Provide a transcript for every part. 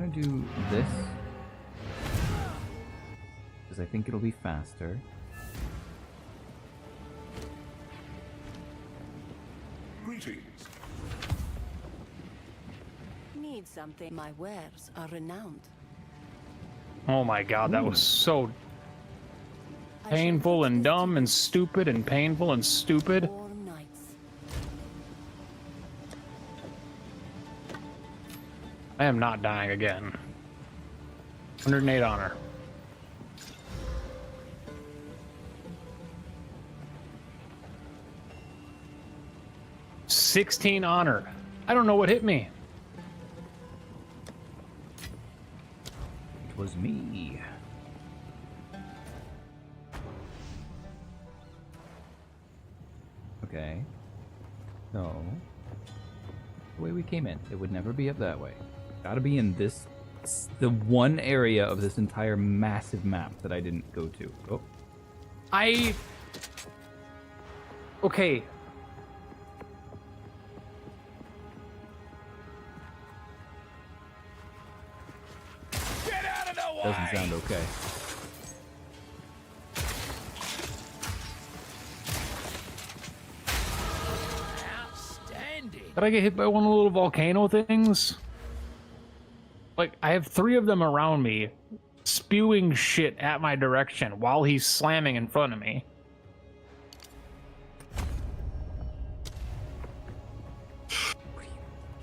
I'm gonna do this because I think it'll be faster. Greetings. Need something. My wares are renowned. Oh my god, that was so painful and dumb and stupid and painful and stupid. 4 nights. I am not dying again. 108 honor. $16 honor. I don't know what hit me. It was me. Okay. So, the way we came in, it would never be up that way. Gotta be in this, the one area of this entire massive map that I didn't go to. Oh. Okay. Get out of the way! Doesn't sound okay. Outstanding. Did I get hit by one of the little volcano things? Like, I have 3 of them around me, spewing shit at my direction while he's slamming in front of me.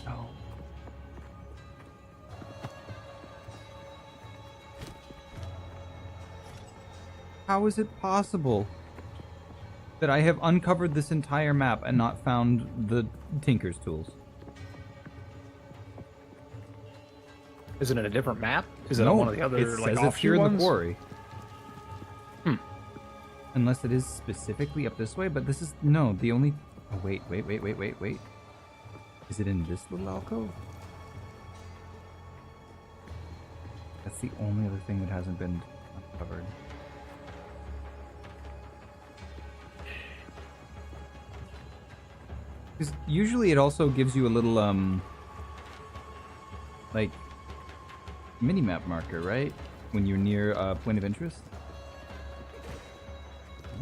Oh. How is it possible that I have uncovered this entire map and not found the Tinker's tools? Is it in a different map? Is it No, on one of the other, it like, says it's here offshoot in the ones? quarry. Hmm. Unless it is specifically up this way, but this is... No, the only... Oh, wait. Is it in this little alcove? That's the only other thing that hasn't been uncovered. Because usually it also gives you a little, like, mini-map marker, right? When you're near a point of interest?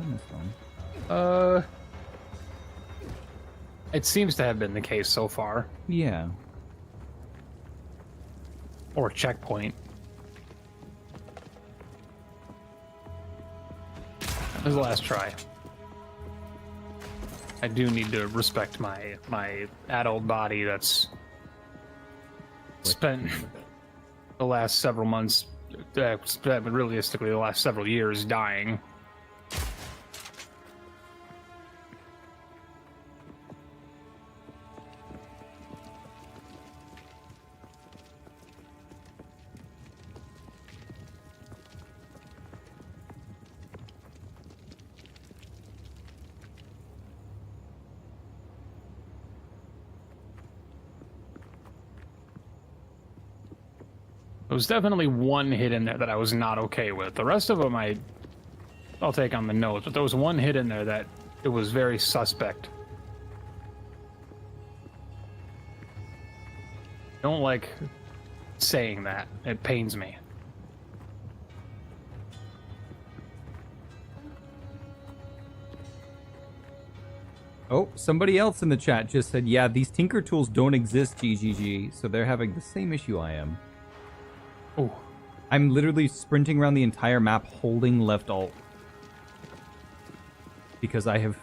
I missed one. It seems to have been the case so far. Yeah. Or checkpoint. That was the last try. I do need to respect my adult body that's spent the last several months, realistically the last several years, dying. There was definitely one hit in there that I was not okay with. The rest of them I'll take on the nose, but there was one hit in there that it was very suspect. I don't like saying that. It pains me. Oh, somebody else in the chat just said, yeah, these Tinker tools don't exist, GGG, so they're having the same issue I am. Oh, I'm literally sprinting around the entire map holding left alt. Because I have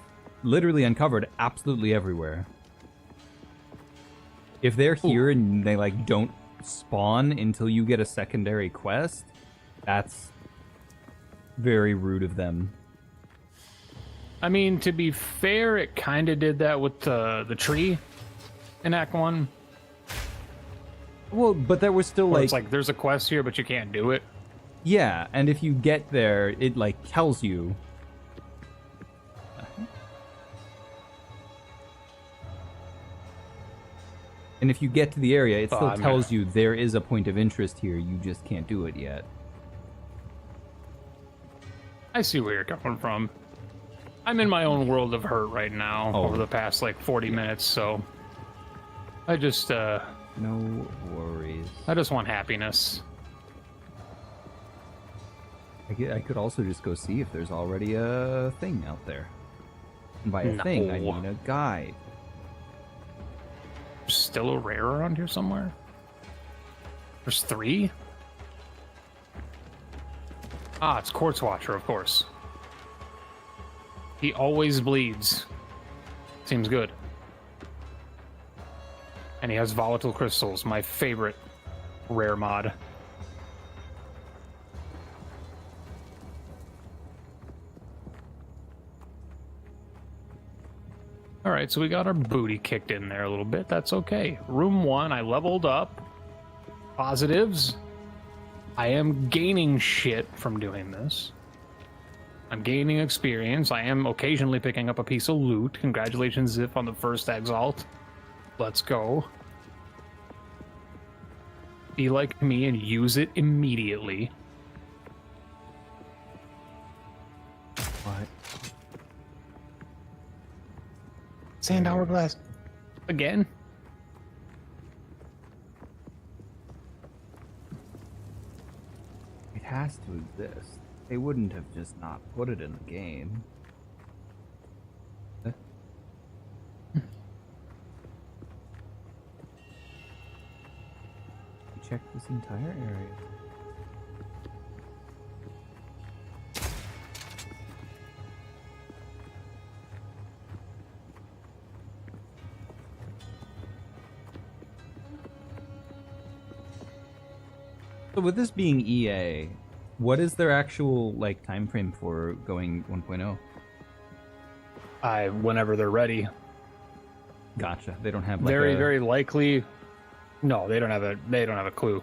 literally uncovered absolutely everywhere. If they're here and they, like, don't spawn until you get a secondary quest, that's very rude of them. I mean, to be fair, it kind of did that with the tree in Act 1. Well, but there was still, Where like... it's like, there's a quest here, but you can't do it. Yeah, and if you get there, it, like, tells you. And if you get to the area, it still tells you there is a point of interest here, you just can't do it yet. I see where you're coming from. I'm in my own world of hurt right now over the past, like, 40 minutes, so... I just, No worries. days. I just want happiness. I could also just go see if there's already a thing out there. And by a thing, I No. mean a guide. There's still a rare around here somewhere? There's 3? Ah, it's Quartz Watcher, of course. He always bleeds. Seems good. And he has volatile crystals, my favorite rare mod. Alright, so we got our booty kicked in there a little bit. That's okay. Room 1, I leveled up. Positives. I am gaining shit from doing this. I'm gaining experience. I am occasionally picking up a piece of loot. Congratulations, Ziff, on the first Exalt. Let's go. Be like me and use it immediately. What? Sand hourglass. Again? It has to exist. They wouldn't have just not put it in the game. Check this entire area. So with this being EA, what is their actual like time frame for going 1.0? Whenever they're ready. Gotcha. They don't have like Very likely. No, they don't have a clue.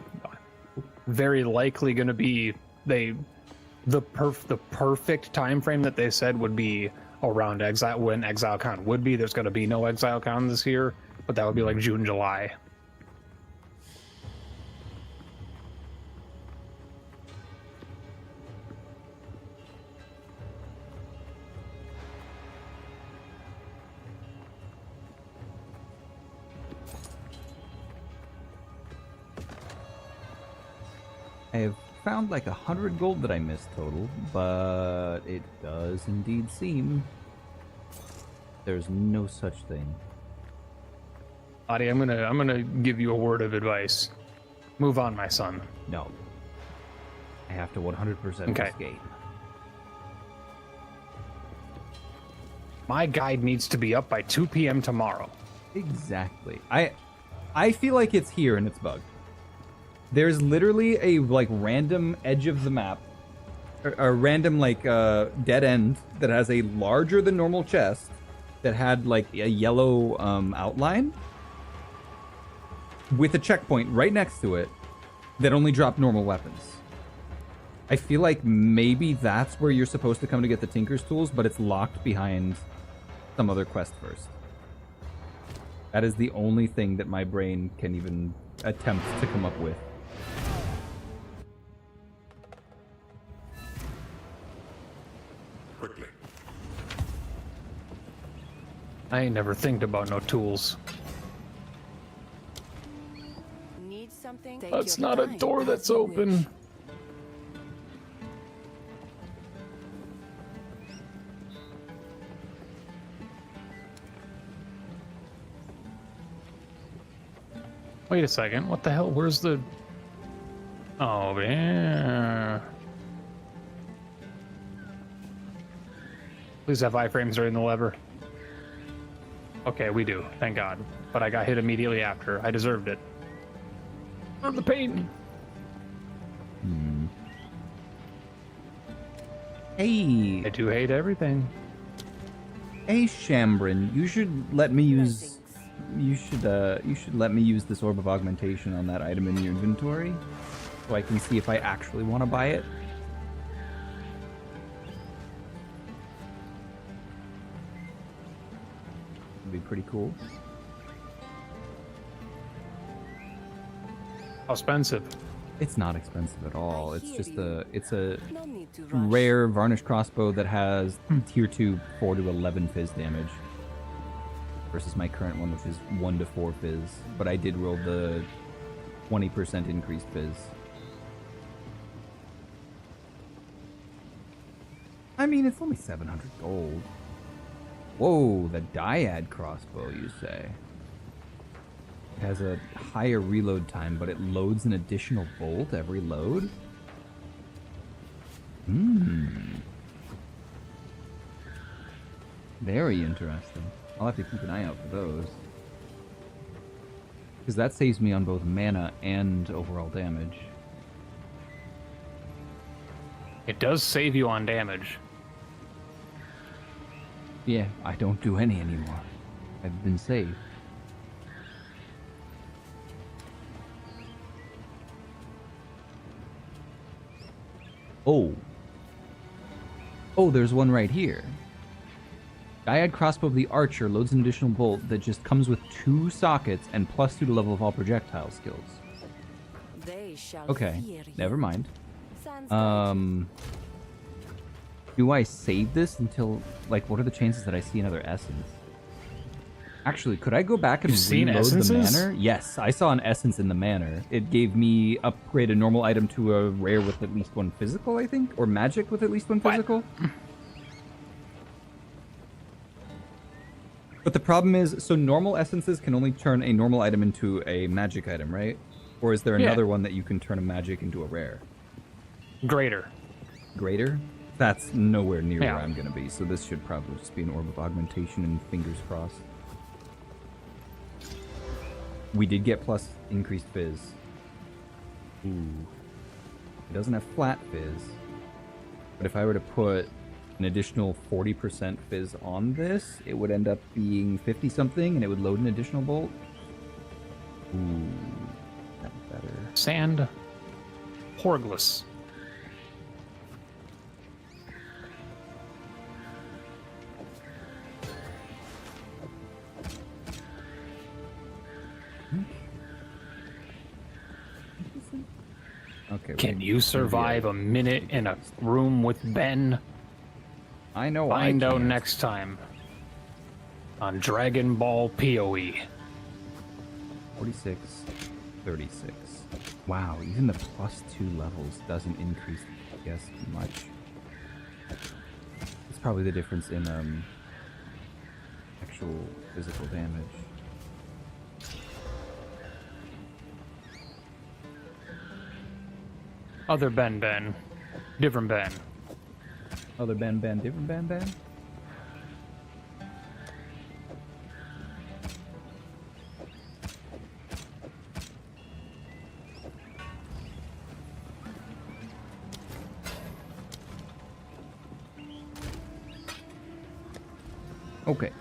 Very likely going to be the perfect time frame that they said would be around Exile, when ExileCon would be. There's going to be no ExileCon this year, but that would be like June, July. I have found like 100 gold that I missed total, but it does indeed seem there's no such thing. Adi, I'm gonna give you a word of advice. Move on, my son. No. I have to 100% Okay. this game. My guide needs to be up by 2 p.m. tomorrow. Exactly. I feel like it's here and it's bugged. There's literally a like random edge of the map, a random like dead end that has a larger than normal chest that had like a yellow outline with a checkpoint right next to it that only dropped normal weapons. I feel like maybe that's where you're supposed to come to get the Tinker's tools, but it's locked behind some other quest first. That is the only thing that my brain can even attempt to come up with. Quickly. I ain't never think about no tools. Need something? Take That's your not a time, door as that's you open. wish. Wait a second. What the hell? Where's the... Oh, yeah. Please have iframes during the lever. Okay, we do. Thank God. But I got hit immediately after. I deserved it. Deserve the pain. Hey, I do hate everything. hey, Shambrin, you should let me use. Blessings. You should let me use this orb of augmentation on that item in your inventory, so I can see if I actually want to buy it. It'd be pretty cool. How expensive? It's not expensive at all. It's just a No need to rush. rare varnished crossbow that has tier 2 4 to 11 fizz damage versus my current one, which is 1 to 4 fizz. But I did roll the 20% increased fizz. I mean, it's only 700 gold. Whoa, the Dyad crossbow, you say? It has a higher reload time, but it loads an additional bolt every load? Very interesting. I'll have to keep an eye out for those. Because that saves me on both mana and overall damage. It does save you on damage. Yeah, I don't do any anymore. I've been saved. Oh. Oh, there's one right here. Dyad Crossbow of the Archer loads an additional bolt that just comes with 2 sockets and +2 to level of all projectile skills. They shall Okay, fear you. never mind. Sans Do I save this until, like, what are the chances that I see another essence? Actually, could I go back and You've seen reload the essences? manor? Yes, I saw an essence in the manor. It gave me upgrade a normal item to a rare with at least 1 physical, I think? Or magic with at least 1 physical? But the problem is, so normal essences can only turn a normal item into a magic item, right? Or is there Yeah. another one that you can turn a magic into a rare? Greater. Greater? That's nowhere near Yeah. where I'm going to be, so this should probably just be an Orb of Augmentation and fingers crossed. We did get plus increased fizz. Ooh. It doesn't have flat fizz. But if I were to put an additional 40% fizz on this, it would end up being 50-something, and it would load an additional bolt. Ooh. That's better. Sand. Horgless. Okay. Can wait. you survive a minute in a room with Ben? I know Find I out can't. next time on Dragon Ball PoE. 46, 36. Wow, even the +2 levels doesn't increase FPS much. It's probably the difference in actual physical damage. Other Ben. Different Ben. Other Ben, different Ben? Okay.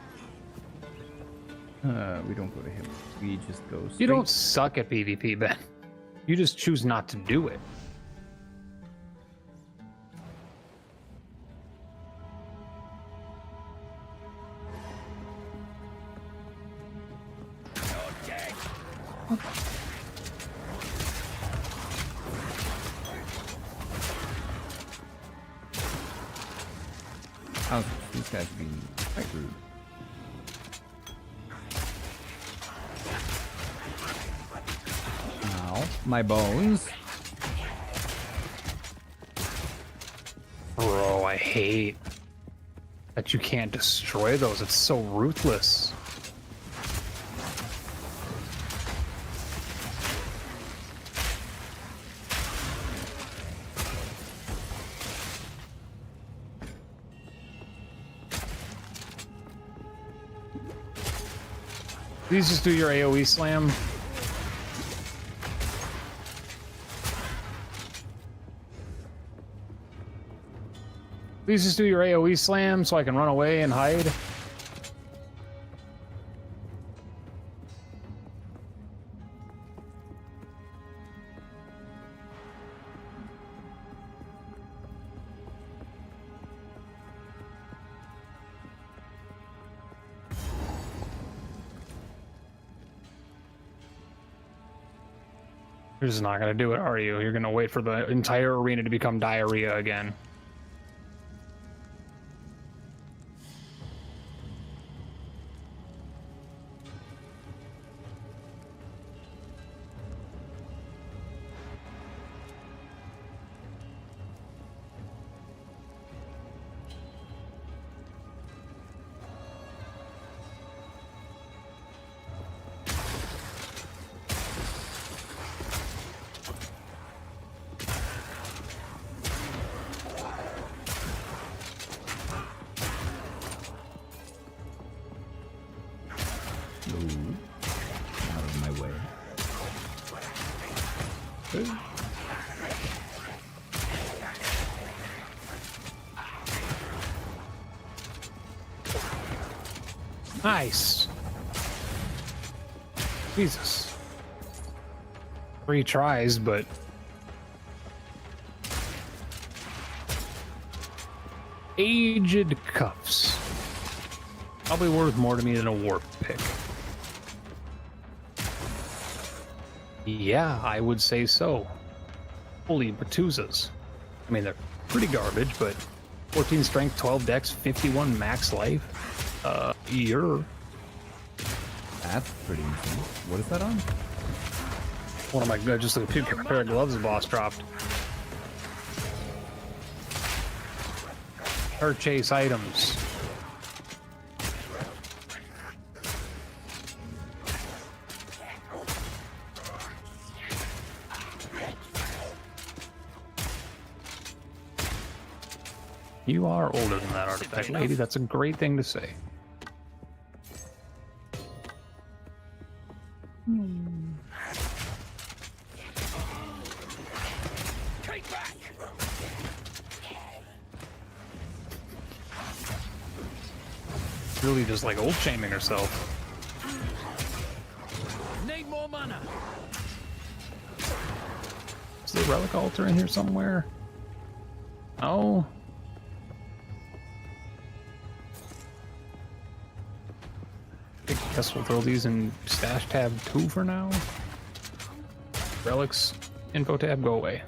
We don't go to him. We just go straight. You don't suck at PvP, Ben. You just choose not to do it. Oh, these guys are being quite rude. Ow, my bones. Bro, I hate that you can't destroy those. It's so ruthless. Please just do your AoE slam. Please just do your AoE slam so I can run away and hide. You're just not gonna do it, are you? You're gonna wait for the entire arena to become diarrhea again. Nice. Jesus. 3 tries, but aged cuffs. Probably worth more to me than a warp pick. Yeah, I would say so. Holy Batuzas. I mean, they're pretty garbage, but 14 strength, 12 dex, 51 max life. That's pretty insane. What is that on? One of my just a pair of gloves the boss dropped. Purchase items. You are older than that artifact, lady. That's a great thing to say. Take back. Really just like old shaming herself. Need more mana. Is there a relic altar in here somewhere? Oh. I guess we'll throw these in stash tab 2 for now. Relics, info tab, go away.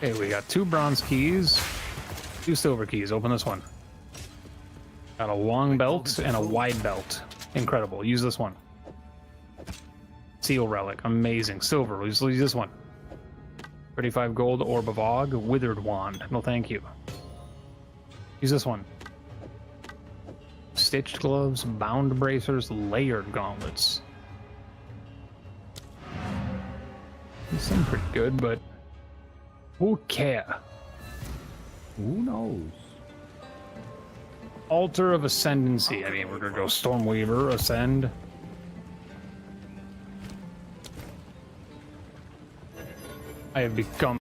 Okay, we got 2 bronze keys, 2 silver keys. Open this one. Got a long belt and a wide belt. Incredible. Use this one. Seal relic. Amazing. Silver. We'll use this one. 35 gold. Orb of Og. Withered wand. No thank you. Use this one. Stitched gloves. Bound bracers. Layered gauntlets. These seem pretty good, but who cares? Who knows? Altar of Ascendancy. I mean, we're gonna go Stormweaver, Ascend. I have become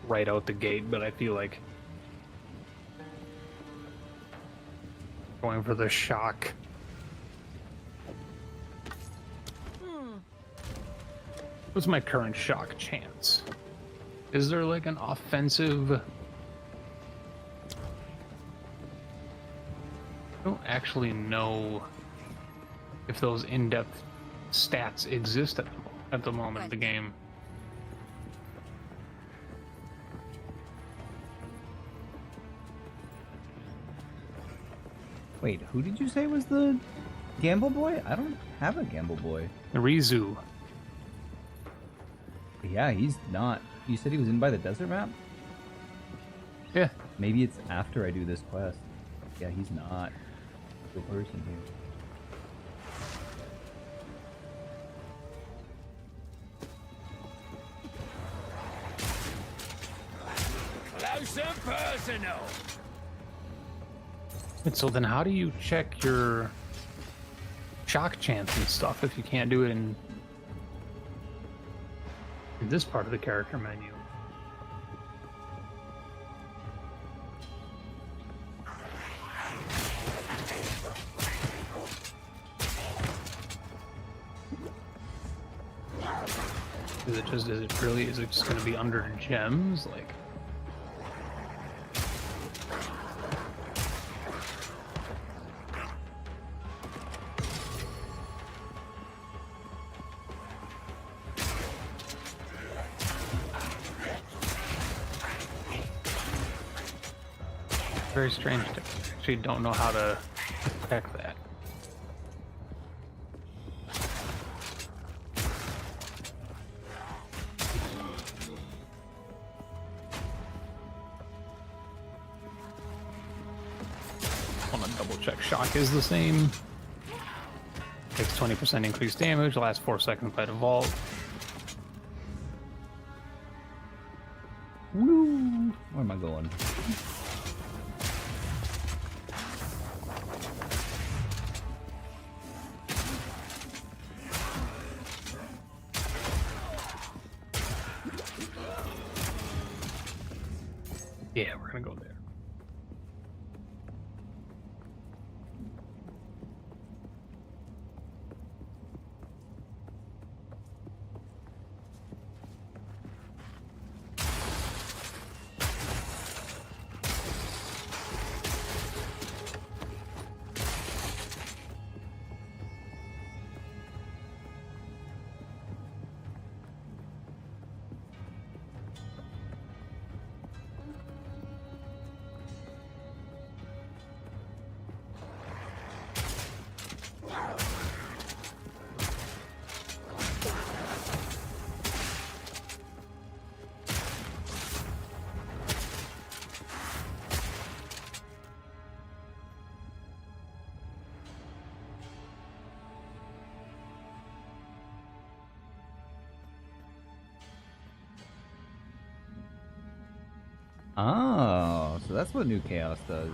right out the gate, but I feel like going for the shock. What's my current shock chance? Is there like an offensive? I don't actually know if those in-depth stats exist at the moment of the game. Wait, who did you say was the Gamble Boy? I don't have a Gamble Boy. Rizu. Yeah, he's not. You said he was in by the desert map? Yeah. Maybe it's after I do this quest. Yeah, he's not the person here. Close and personal. And so then how do you check your shock chance and stuff if you can't do it in this part of the character menu? Is it just going to be under gems? Like, very strange. I actually don't know how to check that. I want to double check shock is the same. Takes 20% increased damage, lasts 4 seconds by default. Woo! Where am I going? Yeah, we're gonna go there. Oh, so that's what New Chaos does.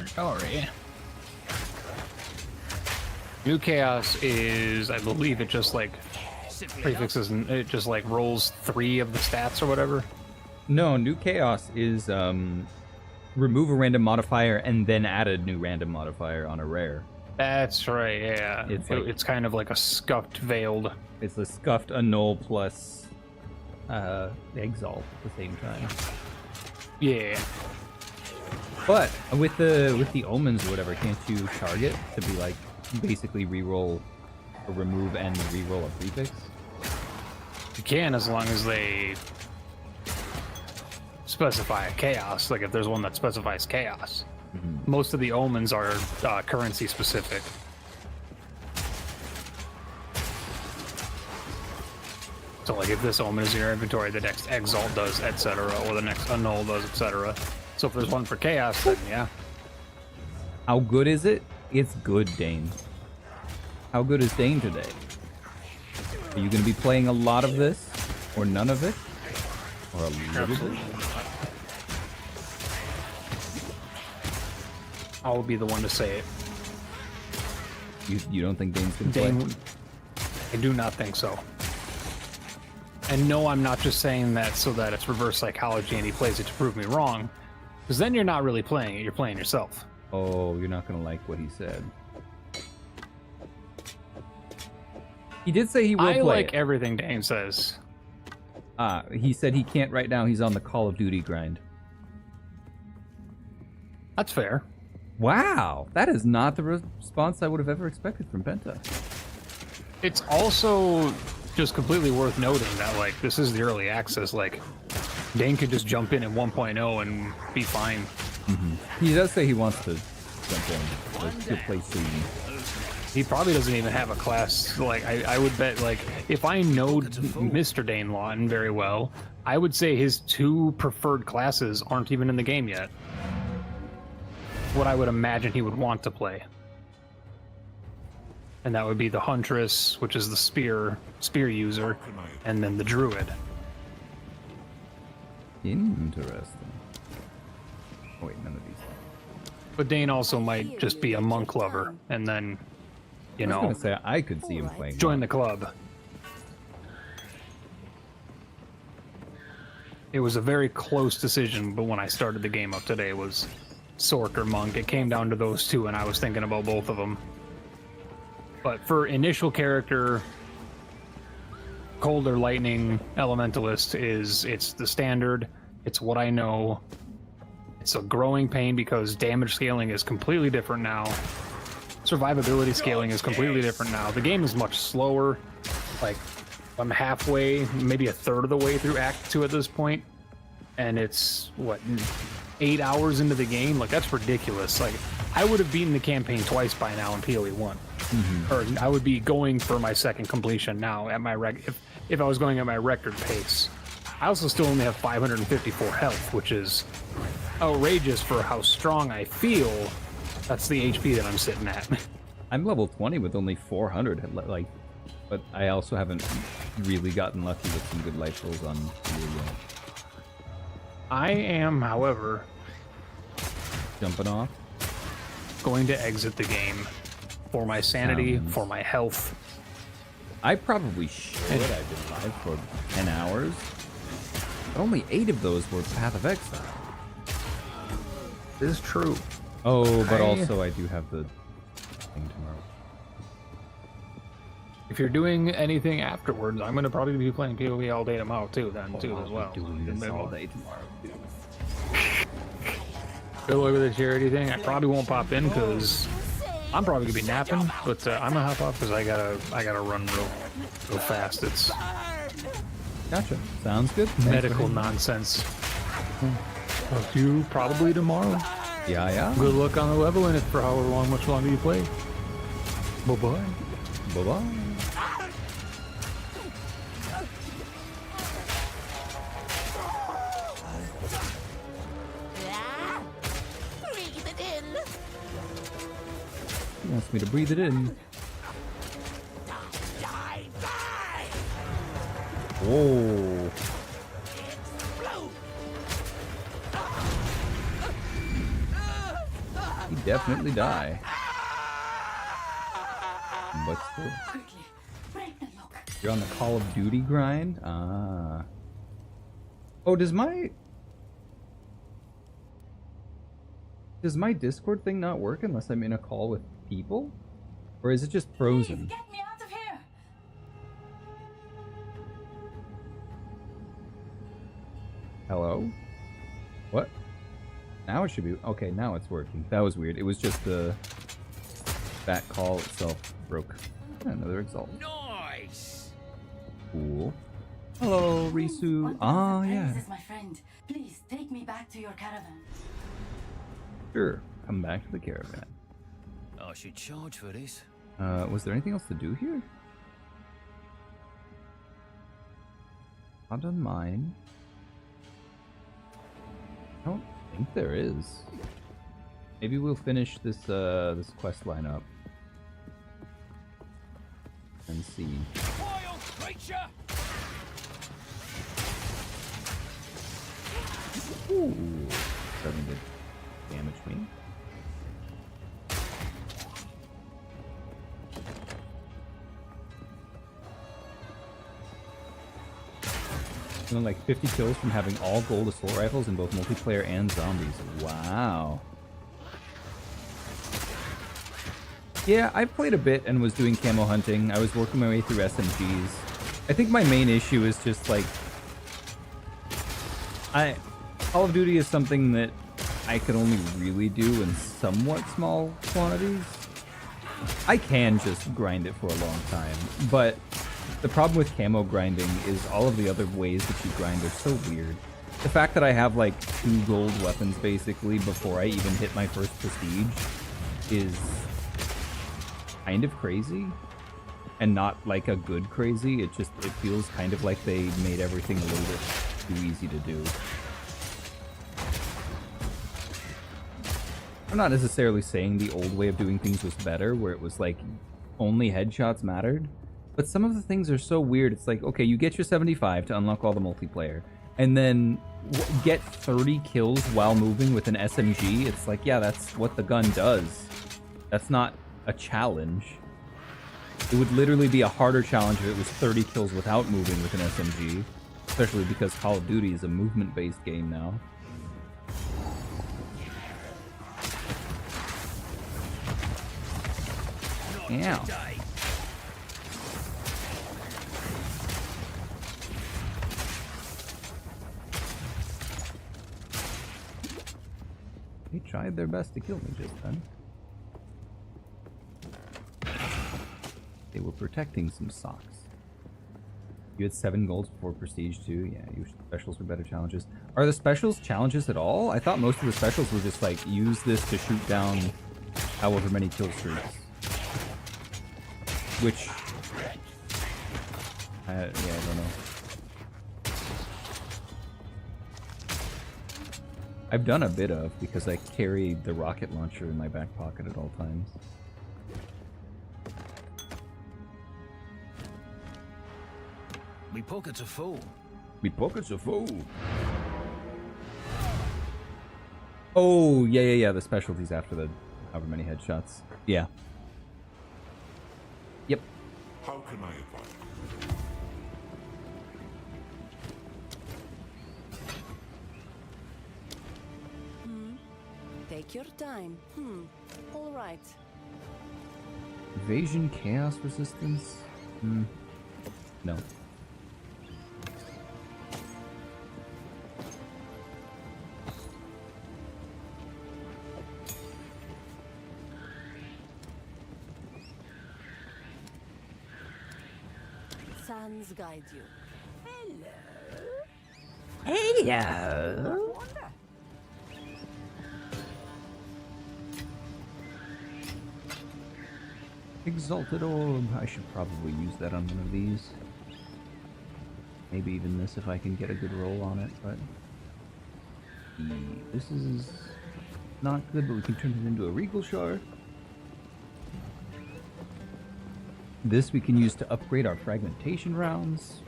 Sorry. New Chaos is, I believe, it just like prefixes and it just like rolls 3 of the stats or whatever. No, New Chaos is remove a random modifier and then add a new random modifier on a rare. That's right, yeah. It's kind of like a scuffed veiled. It's a scuffed annul plus exalt at the same time. Yeah. But with the omens or whatever, can't you target to be like basically reroll or remove and reroll a prefix? You can, as long as they specify a chaos. Like if there's one that specifies chaos. Mm-hmm. Most of the omens are currency specific. So like if this omen is in your inventory, the next exalt does, etc., or the next annul does, etc. So if there's one for chaos, then yeah. How good is it? It's good, Dane. How good is Dane today? Are you going to be playing a lot of this? Or none of it? Or a little bit? I'll be the one to say it. You don't think Dane's going to play? I do not think so. And no, I'm not just saying that so that it's reverse psychology and he plays it to prove me wrong. Because then you're not really playing it, you're playing yourself. Oh, you're not going to like what he said. He did say he will play I like it. everything Dane says. He said he can't right now. He's on the Call of Duty grind. That's fair. Wow, that is not the response I would have ever expected from Penta. It's also just completely worth noting that, like, this is the early access. Like, Dane could just jump in at 1.0 and be fine. Mm-hmm. He does say he wants to jump in. Like, he'll play soon. He probably doesn't even have a class. Like, I would bet, like, if I know Mr. Dane Lawton very well, I would say his 2 preferred classes aren't even in the game yet. What I would imagine he would want to play. And that would be the Huntress, which is the spear user, and then the Druid. Interesting. Oh, wait, none of these. But Dane also might just be a monk lover, and then, you know, I was gonna say I could see him playing. Join the club. It was a very close decision, but when I started the game up today, it was Sork or Monk. It came down to those 2, and I was thinking about both of them. But for initial character, Cold or Lightning Elementalist it's the standard. It's what I know. It's a growing pain because damage scaling is completely different now. Survivability scaling is completely different now. The game is much slower. Like, I'm halfway, maybe a third of the way through Act 2 at this point, and it's, what, 8 hours into the game? Like, that's ridiculous. Like, I would have beaten the campaign twice by now in PoE 1. Mm-hmm. Or I would be going for my second completion now at my if I was going at my record pace. I also still only have 554 health, which is outrageous for how strong I feel. That's the HP that I'm sitting at. I'm level 20 with only 400, like, but I also haven't really gotten lucky with some good life rolls on here yet. I am, however, Jumping off. going to exit the game for my sanity, Sounds- for my health. I probably should. I've been live for 10 hours. But only 8 of those were Path of Exile. This is true. Oh, but also I do have the thing tomorrow. If you're doing anything afterwards, I'm going to probably be playing PoE all day tomorrow too, then too I'll as be well. doing this all day tomorrow, too. Go over the charity thing. I probably won't pop in because I'm probably gonna be napping, but I'm gonna hop off because I gotta run real fast. It's Gotcha. Sounds good. Thanks medical for- nonsense. Talk to you probably tomorrow. Yeah. Good luck on the leveling it for however long, much longer you play. Bye bye. Bye-bye. Breathe it in. He wants me to breathe it in. Die, die. Whoa. He definitely die. But still. Quickly, break the lock. You're on the Call of Duty grind? Ah. Oh, does my Discord thing not work unless I'm in a call with people? Or is it just frozen? Get me out of here. Hello? What? Now it should be... Okay, now it's working. That was weird. It was just that call itself broke. Another exalt. Nice. Cool. Hello, Risu. Ah, yeah. This is my friend. Please take me back to your caravan. Sure. Come back to the caravan. I should charge for this. Was there anything else to do here? Not on mine. I don't think there is. Maybe we'll finish this this quest line up and see. Wild creature. Ooh, starting to damage me. Feeling like 50 kills from having all gold assault rifles in both multiplayer and zombies. Wow. Yeah, I played a bit and was doing camo hunting. I was working my way through SMGs. I think my main issue is just like... Call of Duty is something that I could only really do in somewhat small quantities. I can just grind it for a long time, but the problem with camo grinding is all of the other ways that you grind are so weird. The fact that I have like 2 gold weapons basically before I even hit my first prestige is kind of crazy, and not like a good crazy. It feels kind of like they made everything a little bit too easy to do. I'm not necessarily saying the old way of doing things was better, where it was like only headshots mattered, but some of the things are so weird. It's like, okay, you get your 75 to unlock all the multiplayer, and then get 30 kills while moving with an SMG. It's like, yeah, that's what the gun does. That's not a challenge. It would literally be a harder challenge if it was 30 kills without moving with an SMG, especially because Call of Duty is a movement-based game now. Ow. They tried their best to kill me just then. They were protecting some socks. You had 7 golds before Prestige too? Yeah, you specials were better challenges. Are the specials challenges at all? I thought most of the specials were just like, use this to shoot down however many kill streaks. Which... yeah, I don't know. I've done a bit of, because I carry the rocket launcher in my back pocket at all times. Me pockets are full. Me pockets are full. Oh, yeah. The specialties after the however many headshots. Yeah. Yep. How can I advise? Take your time. All right. Evasion, chaos resistance? No. Sands guide you. Hello. Exalted orb. I should probably use that on one of these. Maybe even this if I can get a good roll on it, but... This is not good, but we can turn it into a regal shard. This we can use to upgrade our fragmentation rounds.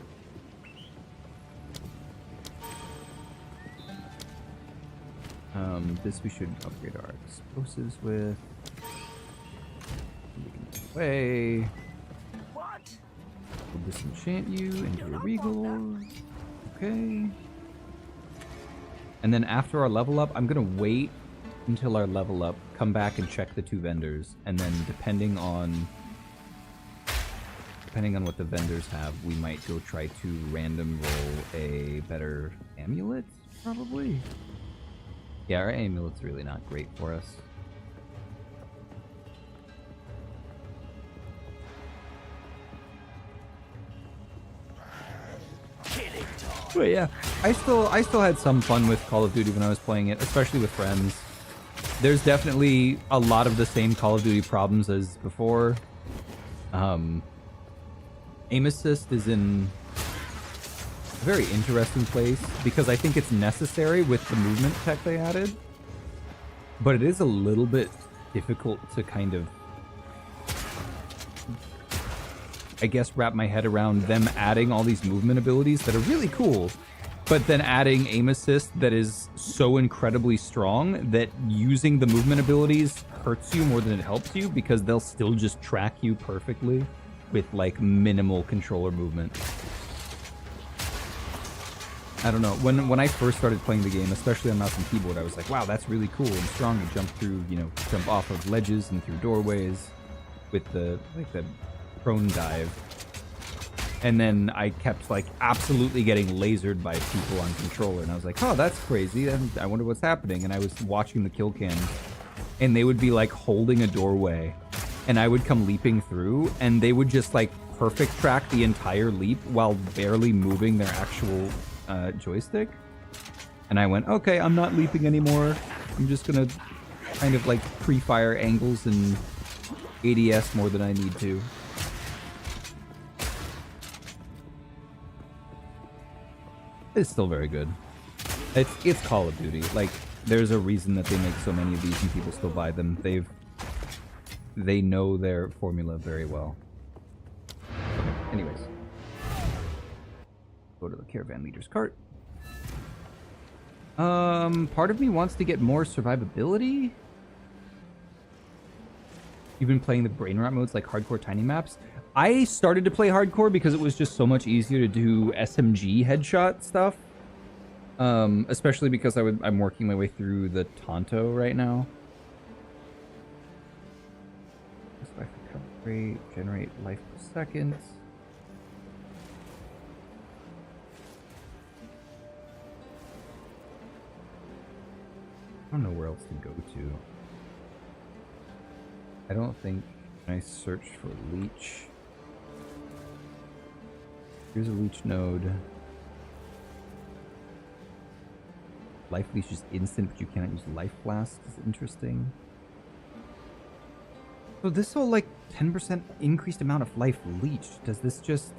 This we should upgrade our explosives with. We can put away. What? We'll disenchant you into a regal. Okay. And then after our level up, I'm gonna wait until our level up, come back and check the two vendors, and then depending on what the vendors have, we might go try to random roll a better amulet, probably. Yeah, our amulet's really not great for us. But yeah, I still had some fun with Call of Duty when I was playing it, especially with friends. There's definitely a lot of the same Call of Duty problems as before. Aim assist is in a very interesting place because I think it's necessary with the movement tech they added, but it is a little bit difficult to kind of, I guess, wrap my head around them adding all these movement abilities that are really cool, but then adding aim assist that is so incredibly strong that using the movement abilities hurts you more than it helps you because they'll still just track you perfectly with like minimal controller movement. I don't know. When I first started playing the game, especially on mouse and keyboard, I was like, wow, that's really cool and strong to jump through, jump off of ledges and through doorways with the prone dive. And then I kept like absolutely getting lasered by people on controller, and I was like, oh, that's crazy. And I wonder what's happening. And I was watching the kill cams, and they would be like holding a doorway, and I would come leaping through, and they would just like perfect track the entire leap while barely moving their actual joystick. And I went, okay, I'm not leaping anymore. I'm just gonna kind of like pre-fire angles and ADS more than I need to. It's still very good. It's Call of Duty. Like, there's a reason that they make so many of these and people still buy them. They know their formula very well. Okay, anyways. Go to the caravan leader's cart. Part of me wants to get more survivability. You've been playing the brain rot modes like hardcore tiny maps. I started to play hardcore because it was just so much easier to do SMG headshot stuff. Especially because I'm working my way through the Tonto right now. Life recovery, generate life per second. I don't know where else to go to. I don't think I search for leech. Here's a leech node. Life leech is instant, but you cannot use life blast. Is interesting. So this whole like 10% increased amount of life leech, does this just...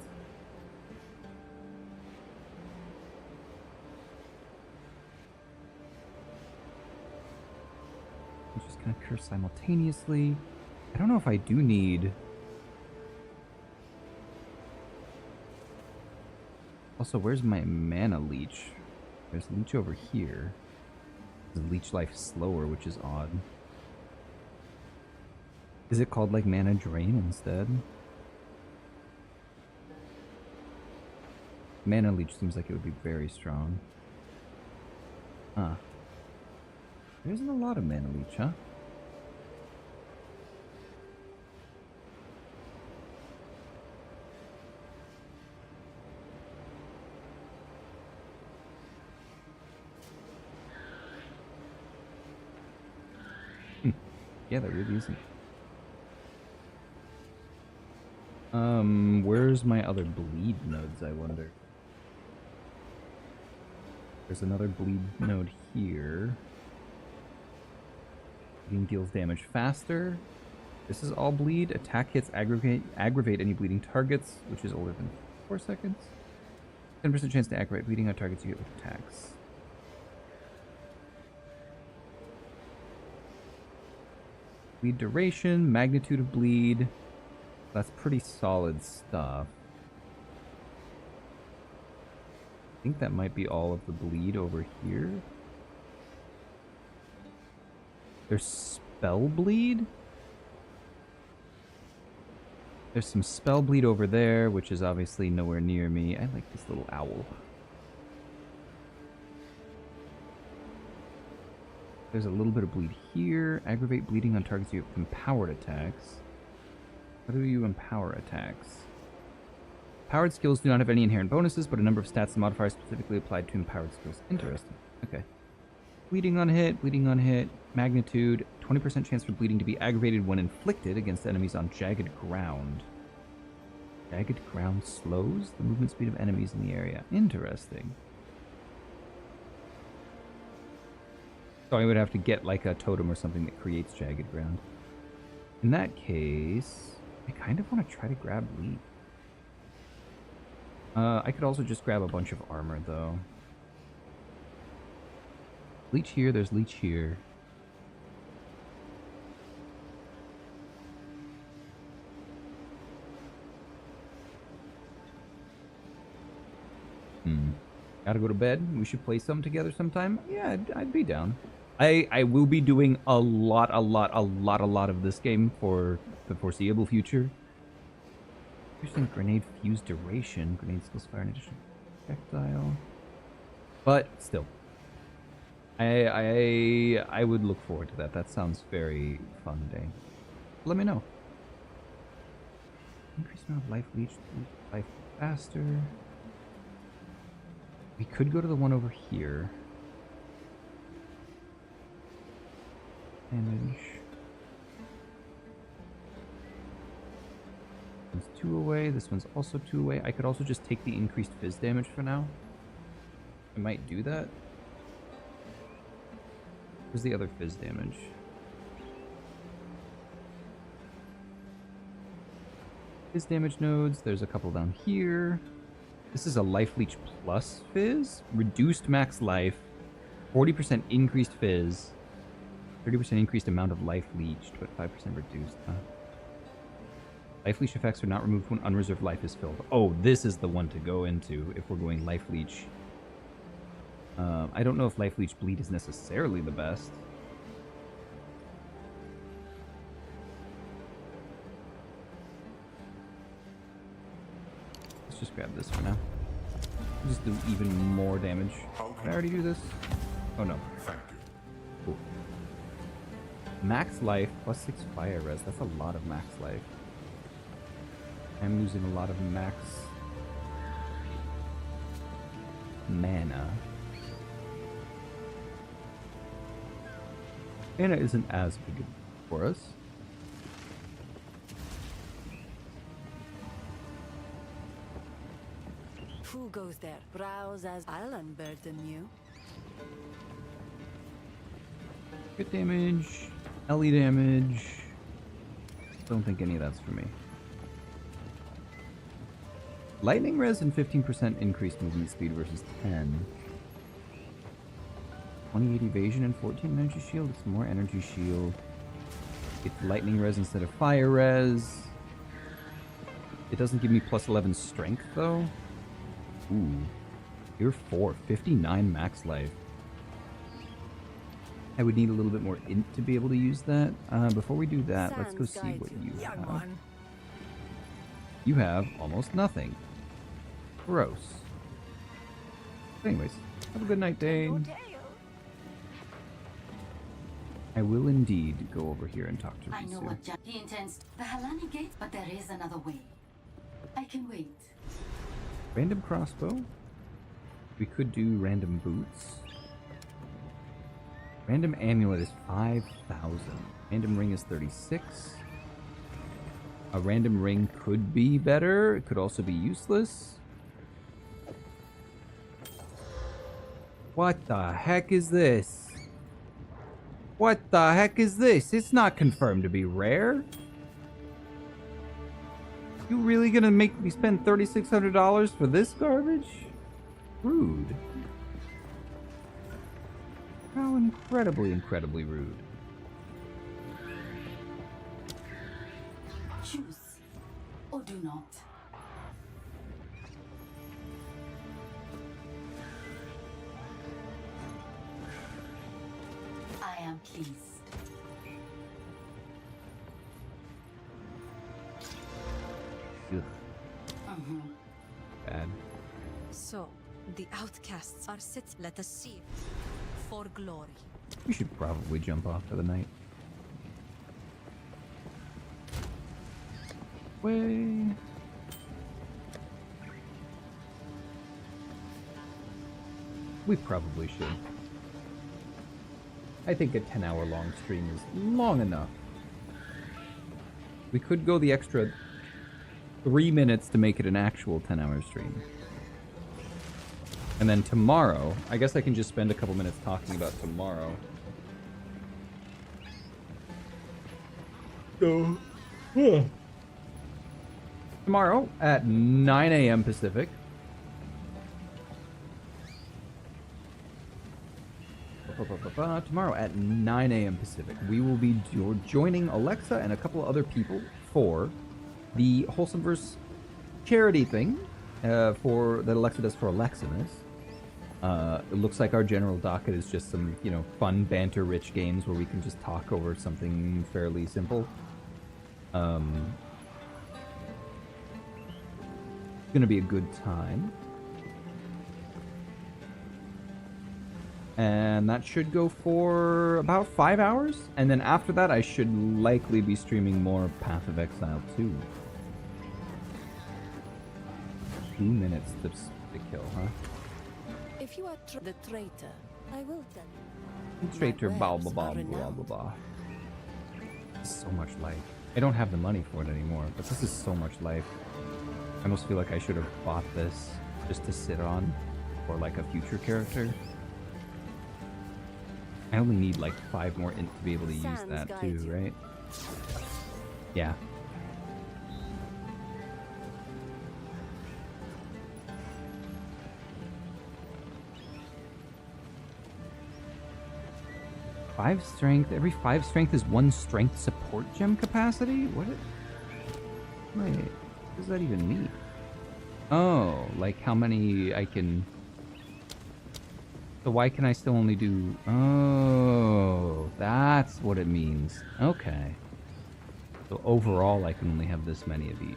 You just kind of curse simultaneously. I don't know if I do need... Also, where's my mana leech? There's leech over here. The leech life slower, which is odd. Is it called like mana drain instead? Mana leech seems like it would be very strong. Huh. There isn't a lot of mana leech, huh? Yeah, there really isn't. Where's my other bleed nodes, I wonder? There's another bleed node here. Bleeding deals damage faster. This is all bleed. Attack hits aggravate any bleeding targets, which is older than 4 seconds. 10% chance to aggravate bleeding on targets you hit with attacks. Bleed duration, magnitude of bleed. That's pretty solid stuff. I think that might be all of the bleed over here. There's spell bleed? There's some spell bleed over there, which is obviously nowhere near me. I like this little owl. There's a little bit of bleed here. Aggravate bleeding on targets you have empowered attacks. How do you empower attacks? Powered skills do not have any inherent bonuses, but a number of stats and modifiers specifically applied to empowered skills. Interesting. Okay. Bleeding on hit, magnitude, 20% chance for bleeding to be aggravated when inflicted against enemies on jagged ground. Jagged ground slows the movement speed of enemies in the area. Interesting. So I would have to get like a totem or something that creates jagged ground. In that case, I kind of want to try to grab bleed. I could also just grab a bunch of armor though. Leech here, there's leech here. Gotta go to bed. We should play some together sometime. Yeah, I'd be down. I will be doing a lot of this game for the foreseeable future. Interesting grenade fuse duration. Grenade skills fire in addition to projectile. But still. I would look forward to that. That sounds very fun day. Let me know. Increase amount of life leech, life faster. We could go to the one over here. Damage. This one's 2 away. This one's also 2 away. I could also just take the increased fizz damage for now. I might do that. Where's the other fizz damage? Fizz damage nodes. There's a couple down here. This is a life leech plus fizz. Reduced max life. 40% increased fizz. 30% increased amount of life leeched, but 5% reduced. Life leech effects are not removed when unreserved life is filled. Oh, this is the one to go into if we're going life leech. I don't know if life leech bleed is necessarily the best. Let's just grab this for now. We'll just do even more damage. Did I already do this? Oh no. Thank you. Cool. Max life plus 6 fire res. That's a lot of max life. I'm losing a lot of max mana. Mana isn't as big for us. Who goes there? Browse as I'll unburden you. Crit damage, LE damage. Don't think any of that's for me. Lightning res and 15% increased movement speed versus 10. 28 evasion and 14 energy shield. It's more energy shield. It's lightning res instead of fire res. It doesn't give me plus 11 strength though. Ooh. You're 4. 59 max life. I would need a little bit more int to be able to use that. Before we do that, let's go see what you have. You have almost nothing. Gross. Anyways, have a good night, Dane. I will indeed go over here and talk to Risu. I know what he intends. The Halani gate, but there is another way. I can wait. Random crossbow. We could do random boots. Random amulet is 5,000. Random ring is 36. A random ring could be better. It could also be useless. What the heck is this? What the heck is this? It's not confirmed to be rare. You really gonna make me spend $3,600 for this garbage? Rude. How incredibly, incredibly rude. Choose or do not. I am pleased. Ugh. Bad. So, the outcasts are set. Let us see. For glory. We should probably jump off for the night. Way. We probably should. I think a 10-hour long stream is long enough. We could go the extra 3 minutes to make it an actual 10-hour stream. And then tomorrow, I guess I can just spend a couple minutes talking about tomorrow. Tomorrow at 9 a.m. Pacific. Tomorrow at 9 a.m. Pacific, we will be joining Alexa and a couple of other people for the Wholesomeverse charity thing for that Alexa does for Aleximus. It looks like our general docket is just some, fun banter-rich games where we can just talk over something fairly simple. It's gonna be a good time. And that should go for about 5 hours. And then after that, I should likely be streaming more Path of Exile 2. 2 minutes to kill, huh? If you are the traitor, I will tell you. Traitor, My blah wares blah blah are blah renowned. blah blah. So much life. I don't have the money for it anymore, but this is so much life. I almost feel like I should have bought this just to sit on for like a future character. I only need like 5 more int to be able to use Sands that guide too, you. right? Yeah. Five strength. Every 5 strength is 1 strength support gem capacity? What? Wait, what does that even mean? Oh, like how many I can... So why can I still only do... Oh, that's what it means. Okay. So overall, I can only have this many of each.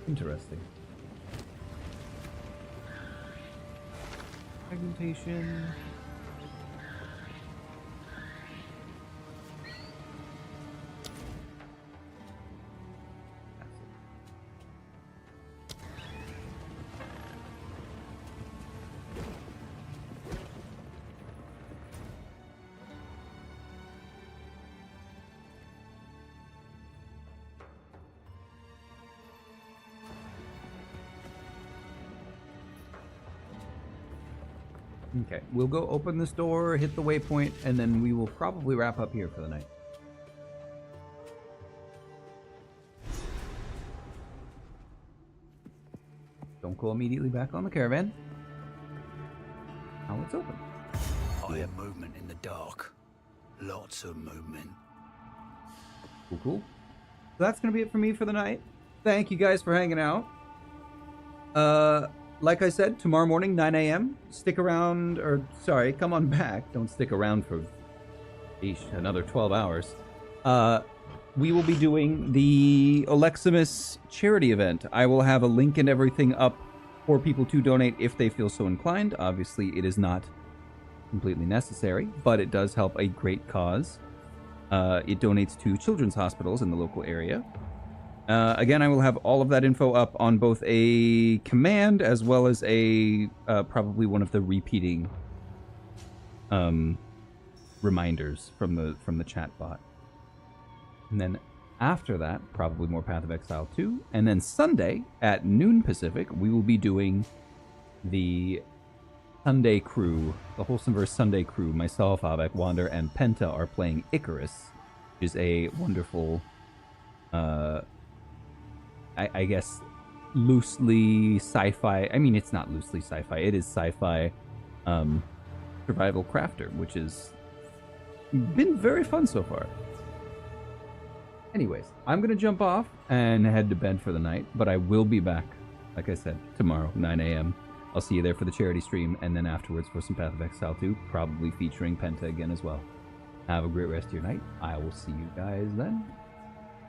Interesting. Fragmentation. Okay, we'll go open this door, hit the waypoint, and then we will probably wrap up here for the night. Don't go immediately back on the caravan. Now it's open. I have movement in the dark. Lots of movement. Cool. So that's gonna be it for me for the night. Thank you guys for hanging out. Like I said, tomorrow morning, 9 a.m. Stick around, or sorry, come on back. Don't stick around for another 12 hours. We will be doing the Aleximus charity event. I will have a link and everything up for people to donate if they feel so inclined. Obviously, it is not completely necessary, but it does help a great cause. It donates to children's hospitals in the local area. Again, I will have all of that info up on both a command as well as a probably one of the repeating reminders from the chat bot. And then after that, probably more Path of Exile 2. And then Sunday at noon Pacific, we will be doing the Sunday crew, the Wholesomeverse Sunday crew. Myself, Abek, Wander, and Penta are playing Icarus, which is a wonderful, I guess, loosely sci-fi. I mean, it's not loosely sci-fi. It is sci-fi survival crafter, which has been very fun so far. Anyways, I'm going to jump off and head to bed for the night, but I will be back, like I said, tomorrow, 9 a.m. I'll see you there for the charity stream, and then afterwards for some Path of Exile 2, probably featuring Penta again as well. Have a great rest of your night. I will see you guys then.